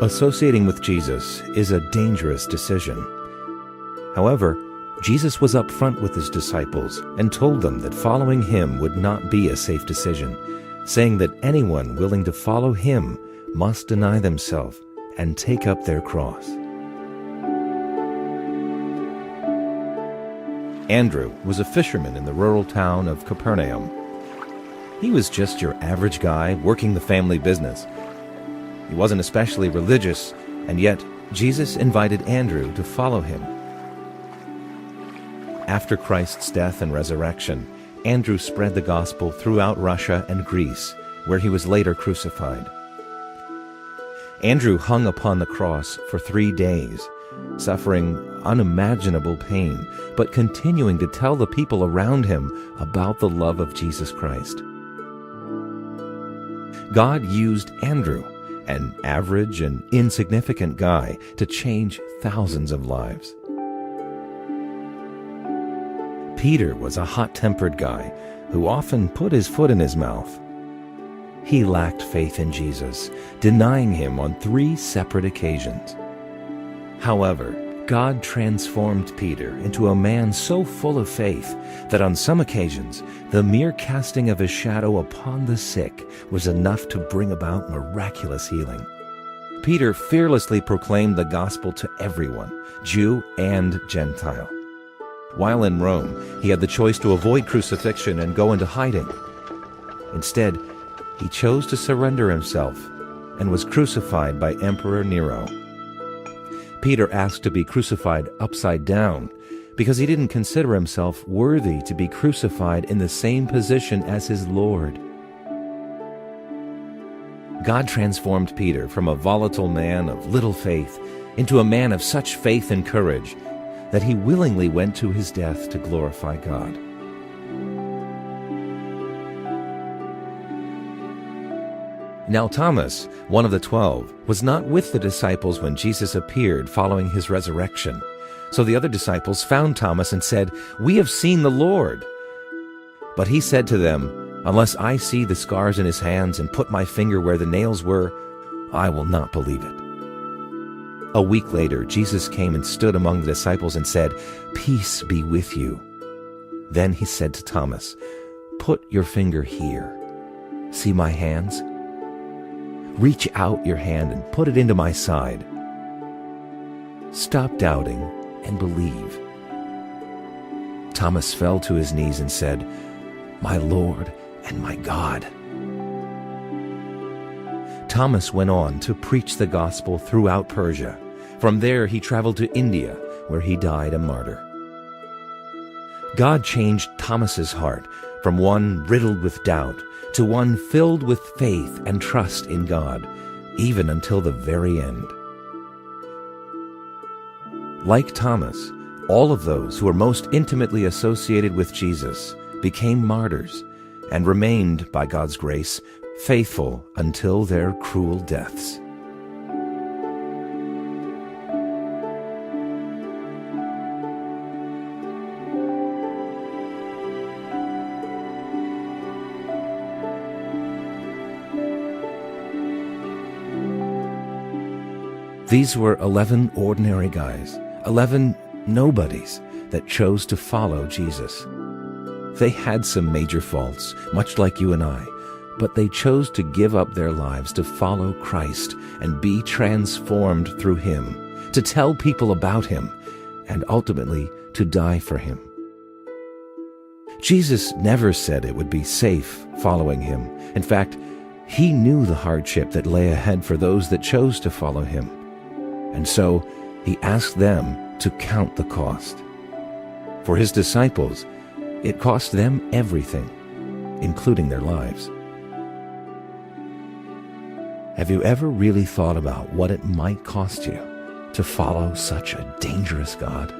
Associating with Jesus is a dangerous decision. However, Jesus was upfront with his disciples and told them that following him would not be a safe decision, saying that anyone willing to follow him must deny themselves and take up their cross. Andrew was a fisherman in the rural town of Capernaum. He was just your average guy working the family business. He wasn't especially religious, and yet Jesus invited Andrew to follow him. After Christ's death and resurrection, Andrew spread the gospel throughout Russia and Greece, where he was later crucified. Andrew hung upon the cross for 3 days, suffering unimaginable pain, but continuing to tell the people around him about the love of Jesus Christ. God used Andrew, an average and insignificant guy, to change thousands of lives. Peter was a hot-tempered guy who often put his foot in his mouth. He lacked faith in Jesus, denying him on 3 separate occasions. However, God transformed Peter into a man so full of faith that on some occasions, the mere casting of his shadow upon the sick was enough to bring about miraculous healing. Peter fearlessly proclaimed the gospel to everyone, Jew and Gentile. While in Rome, he had the choice to avoid crucifixion and go into hiding. Instead, he chose to surrender himself and was crucified by Emperor Nero. Peter asked to be crucified upside down because he didn't consider himself worthy to be crucified in the same position as his Lord. God transformed Peter from a volatile man of little faith into a man of such faith and courage that he willingly went to his death to glorify God. Now Thomas, one of the 12, was not with the disciples when Jesus appeared following his resurrection. So the other disciples found Thomas and said, "We have seen the Lord." But he said to them, "Unless I see the scars in his hands and put my finger where the nails were, I will not believe it." A week later, Jesus came and stood among the disciples and said, "Peace be with you." Then he said to Thomas, "Put your finger here. See my hands? Reach out your hand and put it into my side. Stop doubting and believe." Thomas fell to his knees and said, "My Lord and my God." Thomas went on to preach the gospel throughout Persia. From there he traveled to India, where he died a martyr. God changed Thomas's heart from one riddled with doubt to one filled with faith and trust in God, even until the very end. Like Thomas, all of those who were most intimately associated with Jesus became martyrs and remained, by God's grace, faithful until their cruel deaths. These were 11 ordinary guys, 11 nobodies that chose to follow Jesus. They had some major faults, much like you and I, but they chose to give up their lives to follow Christ and be transformed through him, to tell people about him, and ultimately to die for him. Jesus never said it would be safe following him. In fact, he knew the hardship that lay ahead for those that chose to follow him. And so he asked them to count the cost. For his disciples, it cost them everything, including their lives. Have you ever really thought about what it might cost you to follow such a dangerous God?